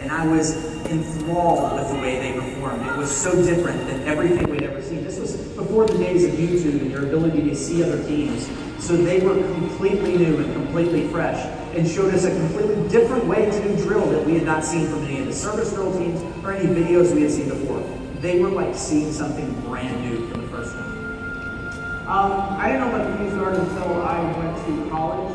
And I was enthralled with the way they performed. It was so different than everything we'd ever seen. This was before the days of YouTube and your ability to see other teams. So they were completely new and completely fresh and showed us a completely different way to do drill that we had not seen from any of the service drill teams or any videos we had seen before. They were like seeing something brand new for the first time. I didn't know about the King's Guard until I went to college,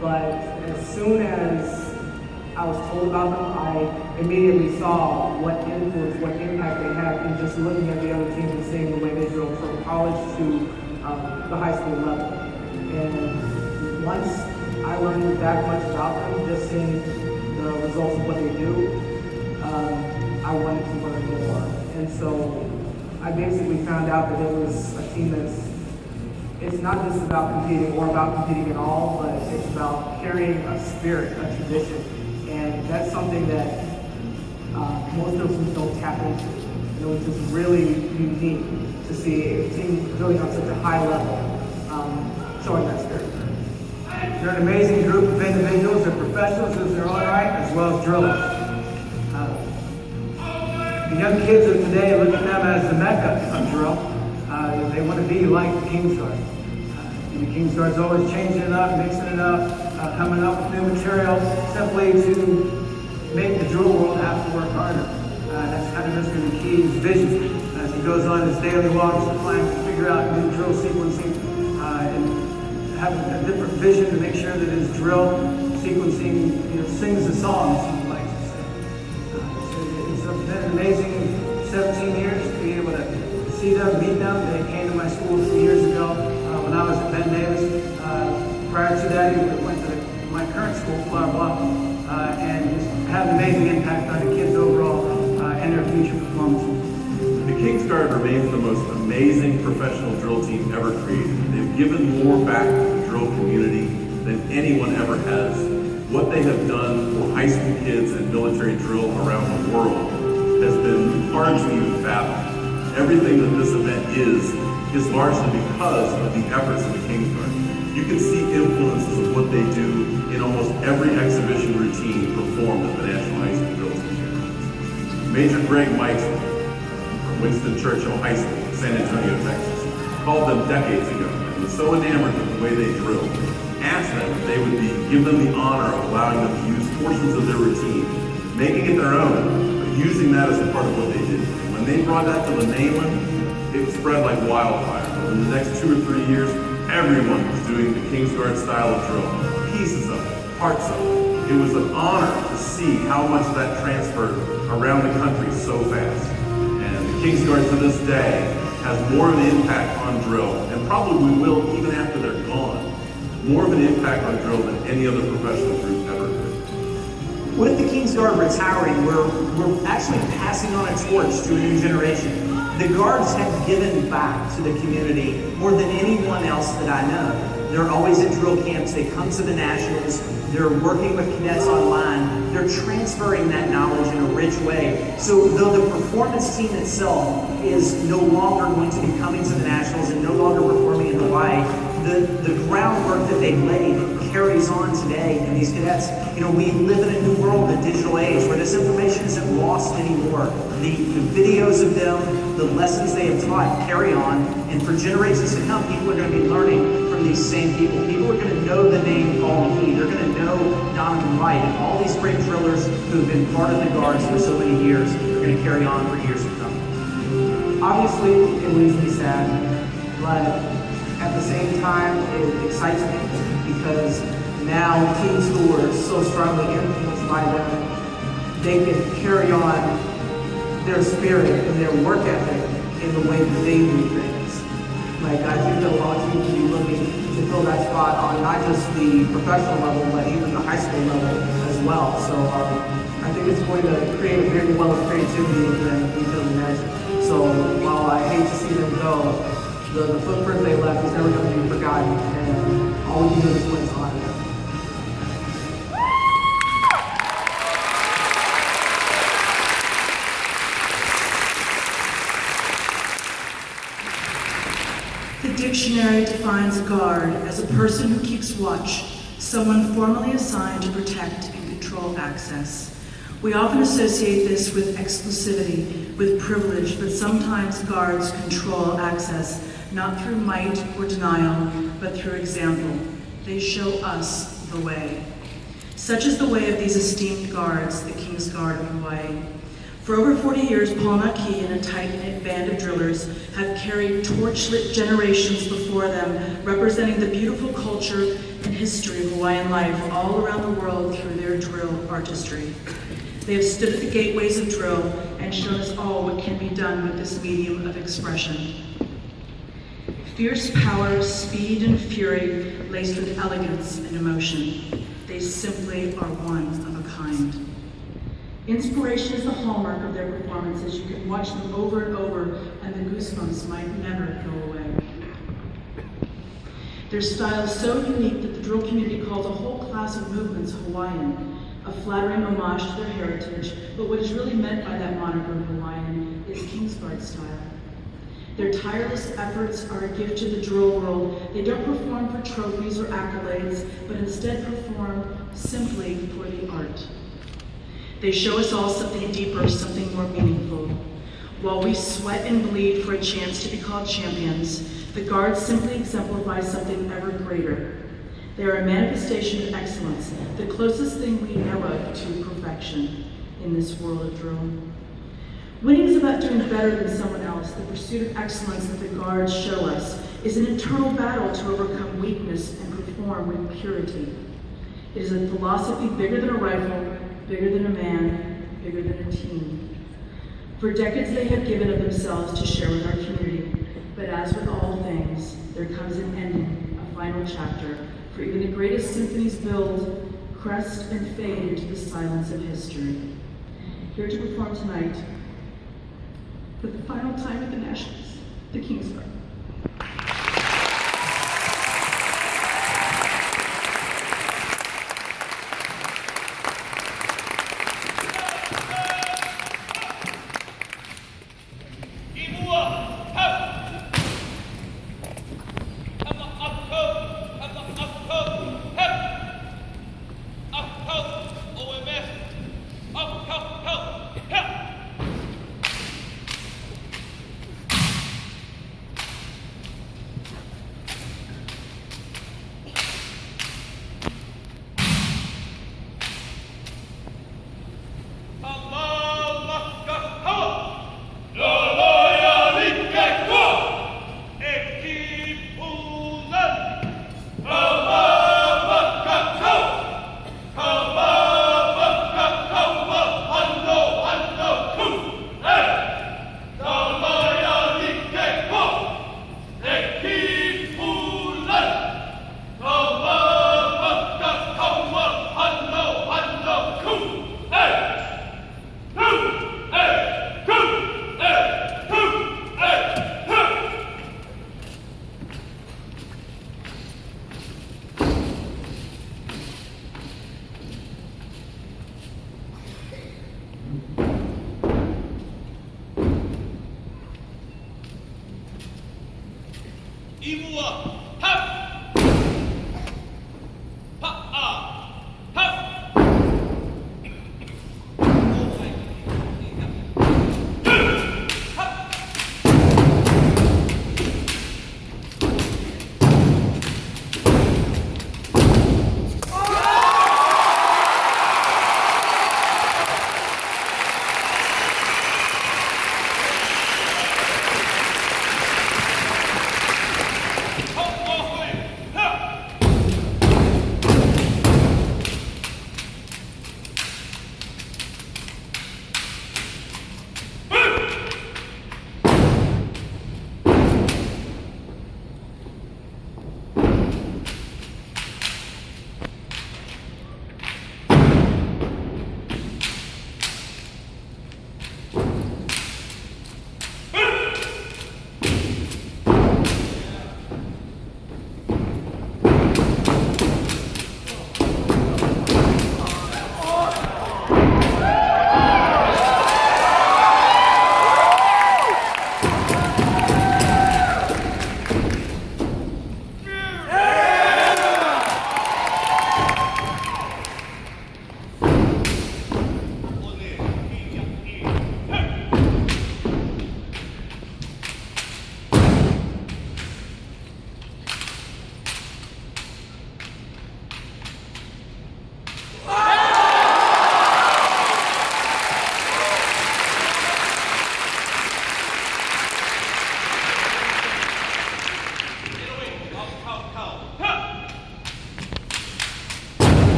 but as soon as I was told about them, I immediately saw what influence, what impact they had in just looking at the other teams and seeing the way they drilled from college to the high school level. And once I learned that much about them, just seeing the results of what they do, I wanted to learn more. And so I basically found out that it was a team it's not just about competing or about competing at all, but it's about carrying a spirit, a tradition. And that's something that most of us don't tap into. You know, it's just really unique to see a team drilling on such a high level, showing that spirit. They're an amazing group of individuals. They're professionals in their own right, as well as drillers. The young kids of today look at them as the mecca of drill. They want to be like the King's Guard. The King's Guard's always changing it up, mixing it up, coming up with new material, simply to make the drill world have to work harder. That's kind of Mr. McKee's vision as he goes on his daily walks and trying to figure out new drill sequencing and have a different vision to make sure that his drill sequencing sings the songs he likes to sing. It's been an amazing 17 years to be able to see them, meet them. They came to my school a few years ago when I was at Ben Davis. Prior to that, he went to my current school, Flower Bluff, and just had an amazing impact on the kids overall and their future performances. The King's Guard remains the most amazing professional drill team ever created. They've given more back to the drill community than anyone ever has. What they have done for high school kids and military drill around the world has been hard to even fathom. Everything that this event is largely because of the efforts of the King's Guard. You can see influences of what they do in almost every exhibition routine performed at the National High School Drill Team. Major Greg Meitzler from Winston Churchill High School in San Antonio, Texas, called them decades ago and was so enamored with the way they drilled, asked them if they would give them the honor of allowing them to use portions of their routine, making it their own, but using that as a part of what they did. And when they brought that to the mainland, it spread like wildfire. In the next 2 or 3 years, everyone was doing the King's Guard style of drill, pieces of it, parts of it. It was an honor to see how much that transferred around the country so fast. And the King's Guard to this day has more of an impact on drill, and probably will even after they're gone, more of an impact on drill than any other professional group ever did. With the King's Guard retiring, we're actually passing on a torch to a new generation. The Guards have given back to the community more than anyone else that I know. They're always at drill camps, they come to the Nationals, they're working with cadets online, they're transferring that knowledge in a rich way. So though the performance team itself is no longer going to be coming to the Nationals and no longer performing in Hawaii, the groundwork that they laid carries on today, and these cadets, we live in a new world, a digital age, where this information isn't lost anymore. The videos of them, the lessons they have taught carry on, and for generations to come, people are going to be learning from these same people. People are going to know the name Paul McKee, they're going to know Donovan Wright, and all these great drillers who have been part of the Guards for so many years are going to carry on for years to come. Obviously, it leaves me sad, but at the same time, it excites me because now teams who are so strongly influenced by them, they can carry on their spirit and their work ethic in the way that they do things. Like, I think that a lot of teams will be looking to fill that spot on not just the professional level, but even the high school level as well. So I think it's going to create a great well of creativity than we can imagine. So while I hate to see them go, the footprint they left is never going to be forgotten, and all we can do is win on it. The dictionary defines a guard as a person who keeps watch, someone formally assigned to protect and control access. We often associate this with exclusivity, with privilege, but sometimes guards control access, not through might or denial, but through example. They show us the way. Such is the way of these esteemed guards, the King's Guard of Hawaii. For over 40 years, Paul Naki and a tight-knit band of drillers have carried torch-lit generations before them, representing the beautiful culture and history of Hawaiian life all around the world through their drill artistry. They have stood at the gateways of drill and shown us all what can be done with this medium of expression. Fierce power, speed, and fury, laced with elegance and emotion. They simply are one of a kind. Inspiration is the hallmark of their performances. You can watch them over and over, and the goosebumps might never go away. Their style is so unique that the drill community calls a whole class of movements Hawaiian, a flattering homage to their heritage, but what is really meant by that moniker Hawaiian is King's Guard style. Their tireless efforts are a gift to the drill world. They don't perform for trophies or accolades, but instead perform simply for the art. They show us all something deeper, something more meaningful. While we sweat and bleed for a chance to be called champions, the guards simply exemplify something ever greater. They are a manifestation of excellence, the closest thing we know of to perfection in this world of drill. Winning is about doing better than someone else. The pursuit of excellence that the guards show us is an internal battle to overcome weakness and perform with purity. It is a philosophy bigger than a rifle, bigger than a man, bigger than a team. For decades they have given of themselves to share with our community, but as with all things, there comes an ending, a final chapter, for even the greatest symphonies build, crest, and fade into the silence of history. Here to perform tonight, for the final time at the Nationals, the King's Guard. Ho!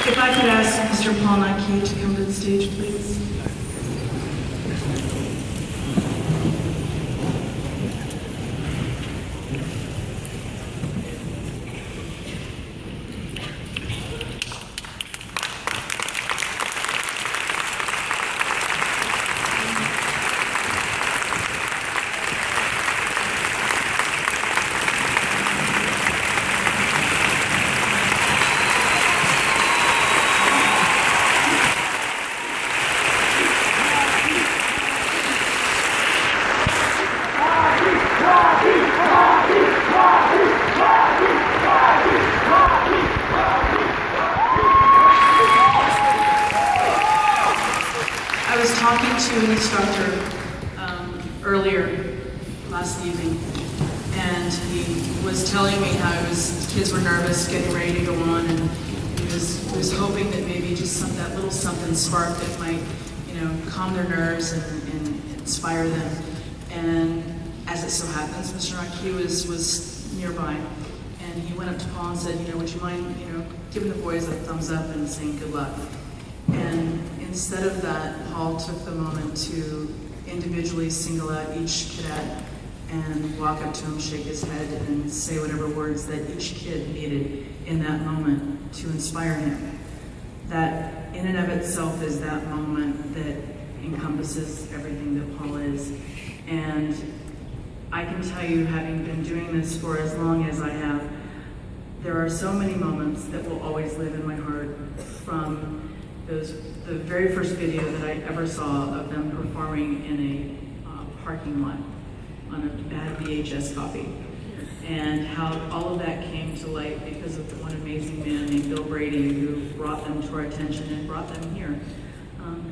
If I could ask Mr. Paul Nike to come to the stage, please. I was talking to an instructor earlier last evening, and he was telling me how his kids were nervous, getting ready to go on, and he was hoping that maybe just that little something spark that might, calm their nerves and inspire them. And as it so happens, Mr. Naki was nearby, and he went up to Paul and said, would you mind, giving the boys a thumbs up and saying good luck? And instead of that, Paul took the moment to individually single out each cadet and walk up to him, shake his head, and say whatever words that each kid needed in that moment to inspire him. That in and of itself is that moment that encompasses everything that Paul is. And I can tell you, having been doing this for as long as I have, there are so many moments that will always live in my heart, from the very first video that I ever saw of them performing in a parking lot on a bad VHS copy, and how all of that came to light because of one amazing man named Bill Brady, who brought them to our attention and brought them here.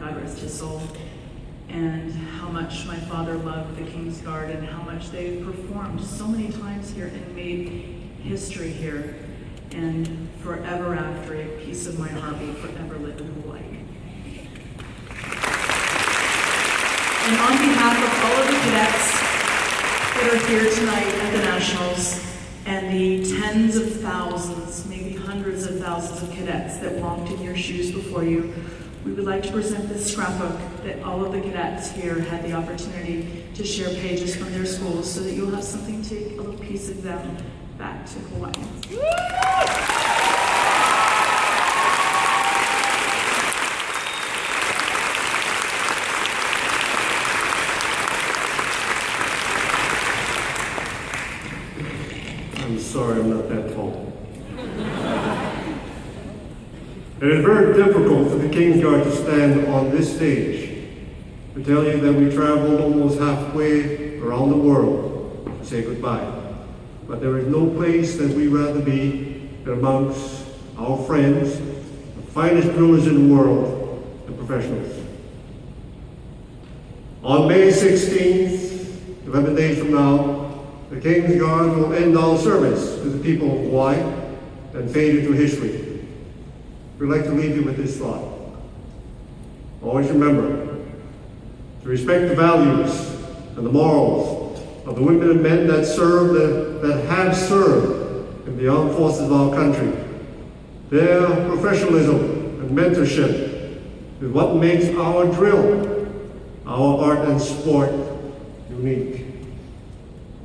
God rest his soul. And how much my father loved the King's Guard, and how much they performed so many times here and made history here. And forever after, a piece of my heart will forever live in Hawaii. And on behalf of all of the cadets that are here tonight at the Nationals, and the tens of thousands, maybe hundreds of thousands of cadets that walked in your shoes before you, we would like to present this scrapbook that all of the cadets here had the opportunity to share pages from their schools, so that you'll have something to take a little piece of them back to Hawaii. I'm sorry I'm not that tall. It is very difficult for the King's Guard to stand on this stage to tell you that we traveled almost halfway around the world to say goodbye. But there is no place that we'd rather be than amongst our friends, the finest drillers in the world, the professionals. On May 16th, 11 days from now, the King's Guard will end our service to the people of Hawaii and fade into history. We'd like to leave you with this thought. Always remember to respect the values and the morals of the women and men that have served in the armed forces of our country. Their professionalism and mentorship is what makes our drill, our art and sport, unique.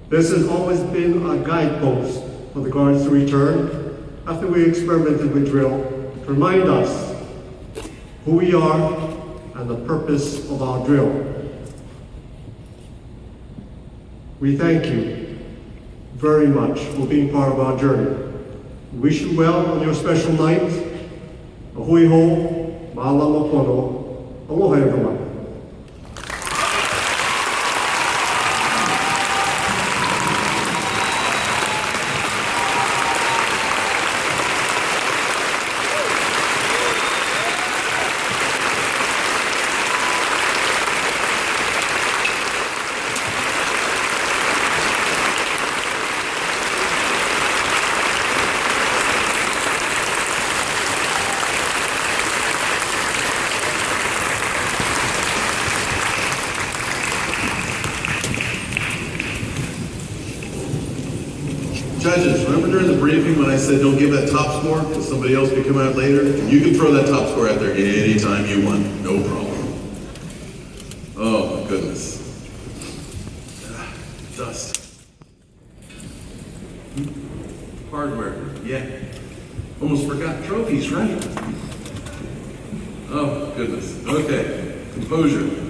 This has always been a guidepost for the Guards to return after we experimented with drill, to remind us who we are and the purpose of our drill. We thank you very much for being part of our journey. We wish you well on your special night. Ahui ho, ma'alama pono, aloha everyone. Judges, remember during the briefing when I said don't give that top score because somebody else could come out later? You can throw that top score out there anytime you want, no problem. Oh my goodness. Dust. Hardware, yeah. Almost forgot trophies, right? Oh goodness. Okay, composure.